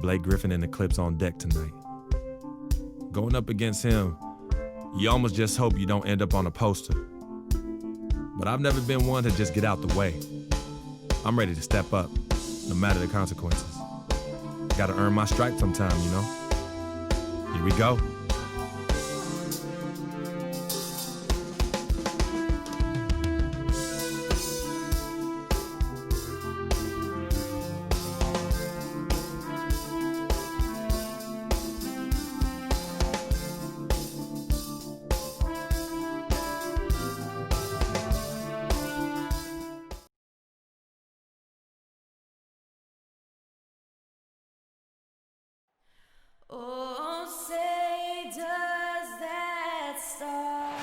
Blake Griffin and the Clips on deck tonight. Going up against him, you almost just hope you don't end up on a poster. But I've never been one to just get out the way. I'm ready to step up, no matter the consequences. Gotta earn my stripes sometime, you know? Here we go. Oh, say does that start?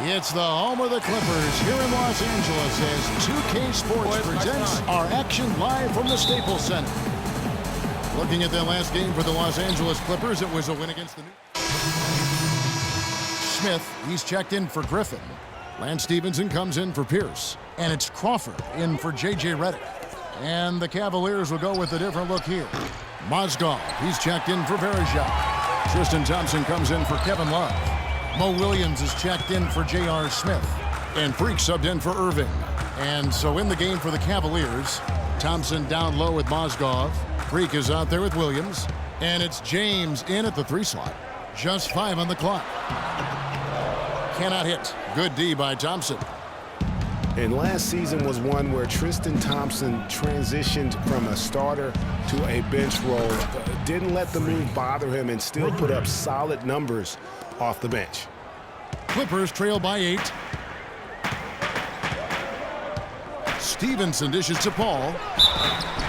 It's the home of the Clippers here in Los Angeles as 2K Sports presents our action live from the Staples Center. Looking at that last game for the Los Angeles Clippers, it was a win against the Smith. He's checked in for Griffin. Lance Stevenson comes in for Pierce. And it's Crawford in for J.J. Redick. And the Cavaliers will go with a different look here. Mozgov, he's checked in for Verejao. Tristan Thompson comes in for Kevin Love. Mo Williams is checked in for J.R. Smith. And Freak subbed in for Irving. And so in the game for the Cavaliers, Thompson down low with Mozgov. Freak is out there with Williams. And it's James in at the 3 slot. Just 5 on the clock. Cannot hit. Good D by Thompson. And last season was one where Tristan Thompson transitioned from a starter to a bench role. Didn't let the move bother him and still put up solid numbers off the bench. Clippers trail by 8. Stevenson dishes to Paul.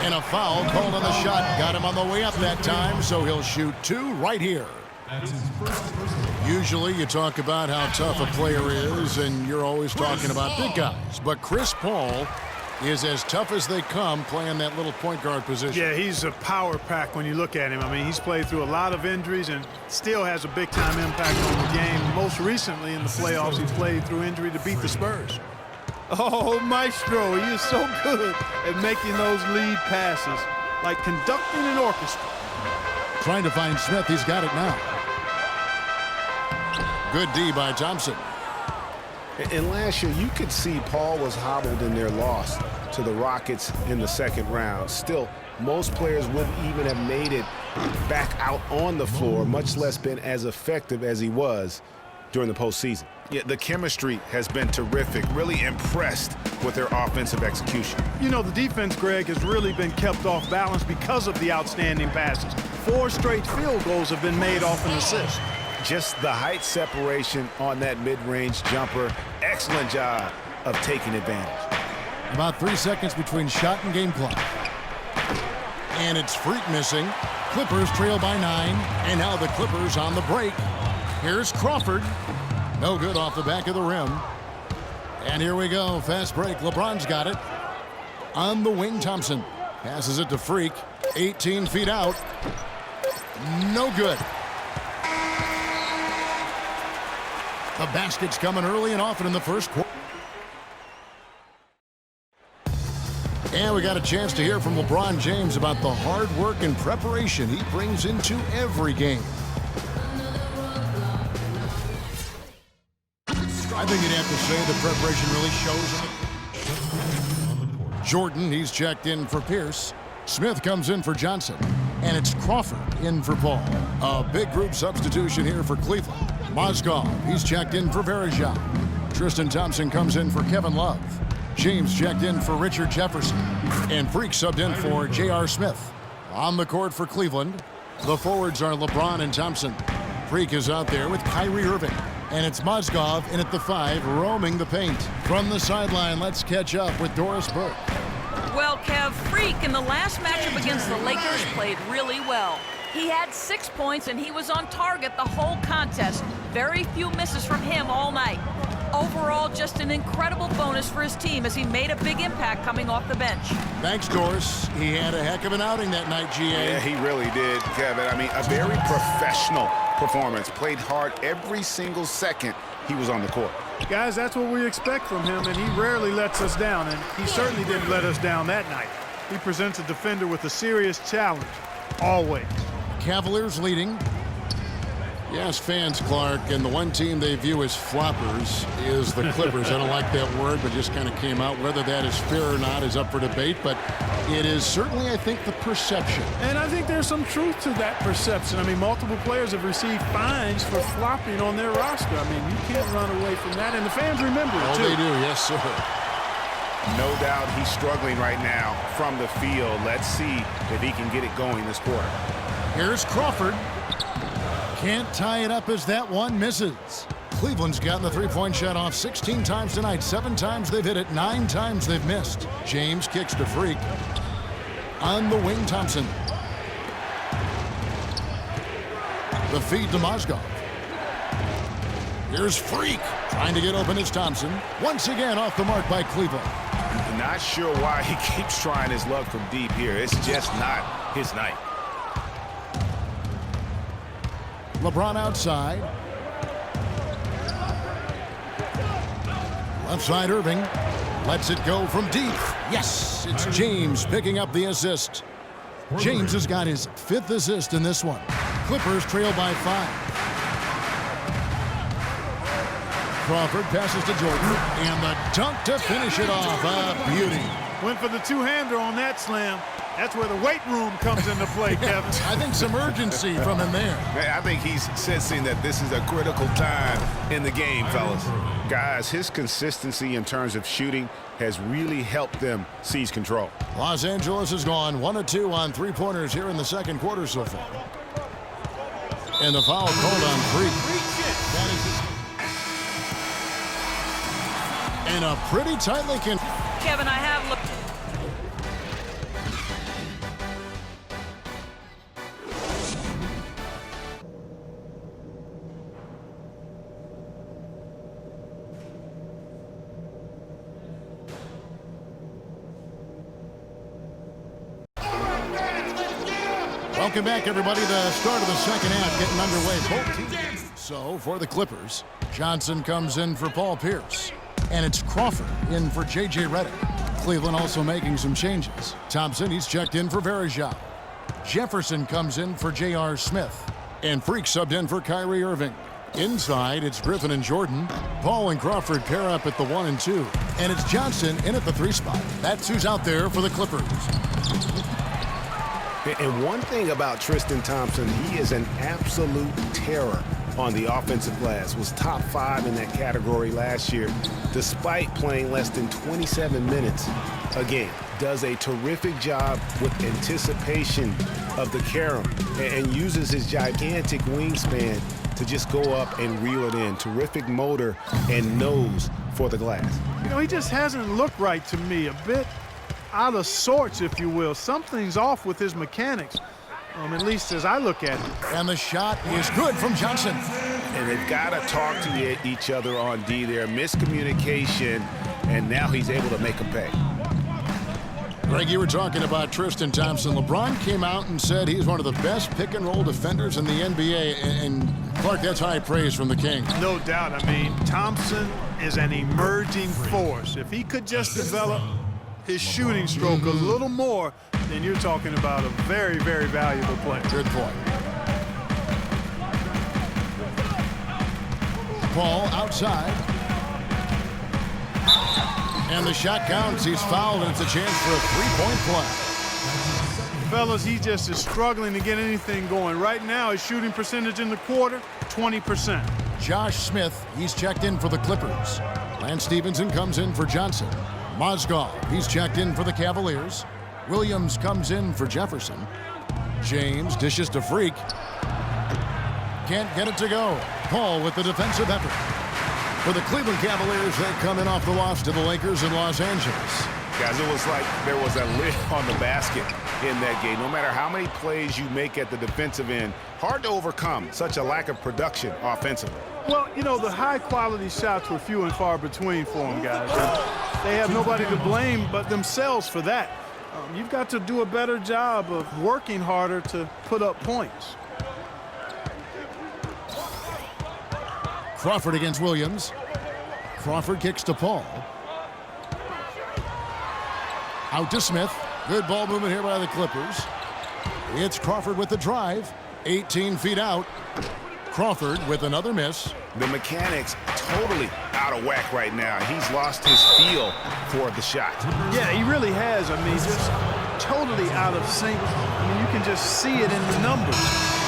And a foul called on the shot. Got him on the way up that time, so he'll shoot 2 right here. Usually you talk about how tough a player is, and you're always talking about big guys. But Chris Paul is as tough as they come playing that little point guard position. Yeah, he's a power pack when you look at him. I mean, he's played through a lot of injuries and still has a big-time impact on the game. Most recently in the playoffs, he played through injury to beat the Spurs. Oh, Maestro, he is so good at making those lead passes, like conducting an orchestra. Trying to find Smith. He's got it now. Good D by Thompson. And last year, you could see Paul was hobbled in their loss to the Rockets in the second round. Still, most players wouldn't even have made it back out on the floor, much less been as effective as he was during the postseason. Yeah, the chemistry has been terrific. Really impressed with their offensive execution. You know, the defense, Greg, has really been kept off balance because of the outstanding passes. 4 straight field goals have been made off an assist. Just the height separation on that mid-range jumper. Excellent job of taking advantage. About 3 seconds between shot and game clock. And it's Freak missing. Clippers trail by 9. And now the Clippers on the break. Here's Crawford. No good off the back of the rim. And here we go. Fast break. LeBron's got it. On the wing, Thompson. Passes it to Freak. 18 feet out. No good. The basket's coming early and often in the first quarter. And we got a chance to hear from LeBron James about the hard work and preparation he brings into every game. I think you'd have to say the preparation really shows in the Jordan, he's checked in for Pierce. Smith comes in for Johnson. And it's Crawford in for Paul. A big group substitution here for Cleveland. Mozgov, he's checked in for Verejao. Tristan Thompson comes in for Kevin Love. James checked in for Richard Jefferson. And Freak subbed in for J.R. Smith. On the court for Cleveland, the forwards are LeBron and Thompson. Freak is out there with Kyrie Irving. And it's Mozgov in at the 5, roaming the paint. From the sideline, let's catch up with Doris Burke. Well, Kev, Freak in the last matchup against the Lakers played really well. He had 6 points and he was on target the whole contest. Very few misses from him all night. Overall, just an incredible bonus for his team as he made a big impact coming off the bench. Thanks, Doris. He had a heck of an outing that night, G.A. Yeah, he really did, Kevin. I mean, a very professional performance. Played hard every single second he was on the court. Guys, that's what we expect from him, and he rarely lets us down, and he certainly didn't let us down that night. He presents a defender with a serious challenge, always. Cavaliers leading. Yes, fans, Clark, and the one team they view as floppers is the Clippers. I don't like that word, but just kind of came out. Whether that is fair or not is up for debate, but it is certainly, I think, the perception. And I think there's some truth to that perception. I mean, multiple players have received fines for flopping on their roster. I mean, you can't run away from that, and the fans remember it, too. Oh, they do, yes, sir. No doubt he's struggling right now from the field. Let's see if he can get it going this quarter. Here's Crawford. Can't tie it up as that one misses. Cleveland's gotten the three-point shot off 16 times tonight. 7 times they've hit it, 9 times they've missed. James kicks to Freak. On the wing, Thompson. The feed to Mozgov. Here's Freak. Trying to get open is Thompson. Once again off the mark by Cleveland. Not sure why he keeps trying his luck from deep here. It's just not his night. LeBron outside. Left side Irving. Lets it go from deep. Yes, it's James picking up the assist. James has got his 5th assist in this one. Clippers trail by 5. Crawford passes to Jordan. And the dunk to finish it off. A beauty. Went for the two-hander on that slam. That's where the weight room comes into play, Kevin. I think some urgency from him there. I think he's sensing that this is a critical time in the game, fellas. Guys, his consistency in terms of shooting has really helped them seize control. Los Angeles has gone 1 of 2 on three-pointers here in the second quarter so far. And the foul called on Freak. And a pretty tightly Kevin, I have looked. Welcome back, everybody. The start of the second half getting underway. Both teams. So, for the Clippers, Johnson comes in for Paul Pierce. And it's Crawford in for J.J. Redick. Cleveland also making some changes. Thompson, he's checked in for Varejao. Jefferson comes in for J.R. Smith. And Freak subbed in for Kyrie Irving. Inside, it's Griffin and Jordan. Paul and Crawford pair up at the 1 and 2. And it's Johnson in at the 3 spot. That's who's out there for the Clippers. And one thing about Tristan Thompson, he is an absolute terror on the offensive glass. Was top 5 in that category last year, despite playing less than 27 minutes a game. Does a terrific job with anticipation of the carom and uses his gigantic wingspan to just go up and reel it in. Terrific motor and nose for the glass. You know, he just hasn't looked right to me. A bit out of sorts, if you will. Something's off with his mechanics, at least as I look at it. And the shot is good from Johnson. And they've got to talk to each other on D there. Miscommunication, and now he's able to make a pay. Greg, you were talking about Tristan Thompson. LeBron came out and said he's one of the best pick-and-roll defenders in the NBA, and Clark, that's high praise from the King. No doubt. I mean, Thompson is an emerging force. If he could just develop his shooting stroke a little more, then you're talking about a very, very valuable player. Good point. Paul outside. And the shot counts. He's fouled, and it's a chance for a three-point play. Fellas, he just is struggling to get anything going. Right now, his shooting percentage in the quarter, 20%. Josh Smith, he's checked in for the Clippers. Lance Stevenson comes in for Johnson. Mozgov, he's checked in for the Cavaliers. Williams comes in for Jefferson. James dishes to Freak. Can't get it to go. Paul with the defensive effort. For the Cleveland Cavaliers, they come in off the loss to the Lakers in Los Angeles. Guys, it was like there was a lid on the basket in that game. No matter how many plays you make at the defensive end, hard to overcome such a lack of production offensively. Well, you know, the high-quality shots were few and far between for them, guys. They have nobody to blame but themselves for that. You've got to do a better job of working harder to put up points. Crawford against Williams. Crawford kicks to Paul. Out to Smith. Good ball movement here by the Clippers. It's Crawford with the drive. 18 feet out. Crawford with another miss. The mechanics totally out of whack right now. He's lost his feel for the shot. Yeah, he really has. I mean, just totally out of sync. I mean, you can just see it in the numbers.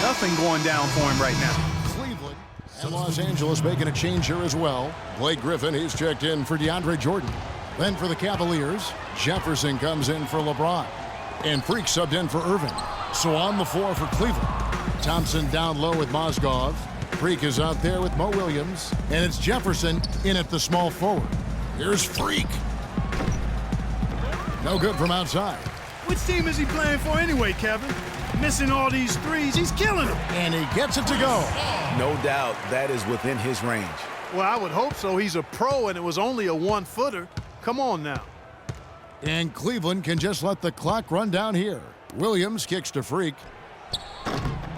Nothing going down for him right now. Cleveland and Los Angeles making a change here as well. Blake Griffin, he's checked in for DeAndre Jordan. Then for the Cavaliers, Jefferson comes in for LeBron. And Freak subbed in for Irving. So on the floor for Cleveland. Thompson down low with Mozgov. Freak is out there with Mo Williams. And it's Jefferson in at the small forward. Here's Freak. No good from outside. Which team is he playing for anyway, Kevin? Missing all these threes. He's killing them. And he gets it to go. No doubt that is within his range. Well, I would hope so. He's a pro, and it was only a one-footer. Come on now. And Cleveland can just let the clock run down here. Williams kicks to Freak.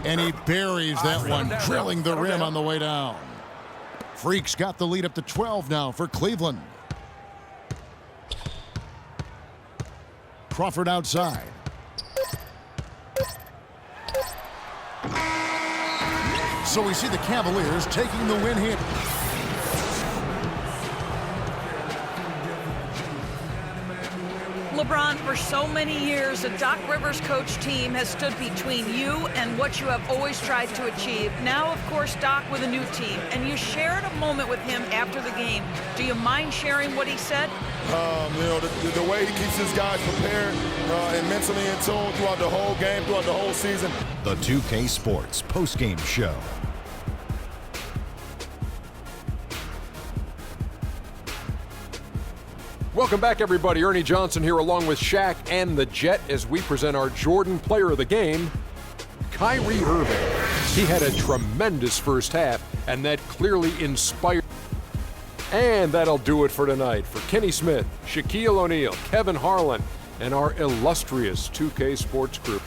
And he buries that one, drilling the rim on the way down. Freak's got the lead up to 12 now for Cleveland. Crawford outside. So we see the Cavaliers taking the win here. LeBron, for so many years, the Doc Rivers coach team has stood between you and what you have always tried to achieve. Now, of course, Doc with a new team, and you shared a moment with him after the game. Do you mind sharing what he said? You know, the way he keeps his guys prepared and mentally in tune throughout the whole game, throughout the whole season. The 2K Sports postgame show. Welcome back, everybody. Ernie Johnson here along with Shaq and the Jet as we present our Jordan Player of the Game, Kyrie Irving. He had a tremendous first half, and that clearly inspired. And that'll do it for tonight. For Kenny Smith, Shaquille O'Neal, Kevin Harlan, and our illustrious 2K Sports group.